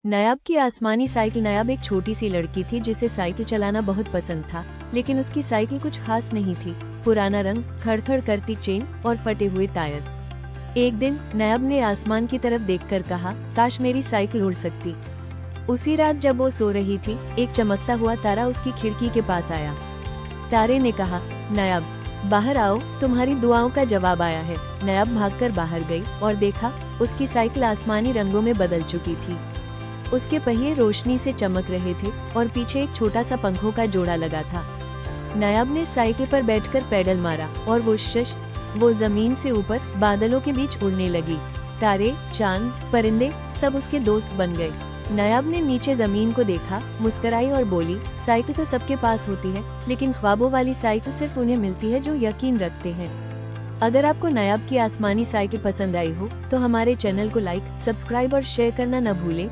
नायाब की आसमानी साइकिल। नायाब एक छोटी सी लड़की थी जिसे साइकिल चलाना बहुत पसंद था, लेकिन उसकी साइकिल कुछ खास नहीं थी। पुराना रंग, खड़खड़ करती चेन और फटे हुए टायर। एक दिन नायाब ने आसमान की तरफ देखकर कहा, काश मेरी साइकिल उड़ सकती। उसी रात जब वो सो रही थी, एक चमकता हुआ तारा उसकी खिड़की के पास आया। तारे ने कहा, नायाब बाहर आओ, तुम्हारी दुआओं का जवाब आया है। नायाब भागकर बाहर गई और देखा, उसकी साइकिल आसमानी रंगों में बदल चुकी थी। उसके पहिए रोशनी से चमक रहे थे और पीछे एक छोटा सा पंखों का जोड़ा लगा था। नायाब ने साइकिल पर बैठकर पैडल मारा और वो जमीन से ऊपर बादलों के बीच उड़ने लगी। तारे, चांद, परिंदे सब उसके दोस्त बन गए। नायाब ने नीचे जमीन को देखा, मुस्कुराई और बोली, साइकिल तो सबके पास होती है, लेकिन ख्वाबों वाली साइकिल सिर्फ उन्हें मिलती है जो यकीन रखते हैं। अगर आपको नायाब की आसमानी साइकिल पसंद आई हो तो हमारे चैनल को लाइक, सब्सक्राइब और शेयर करना न भूलें।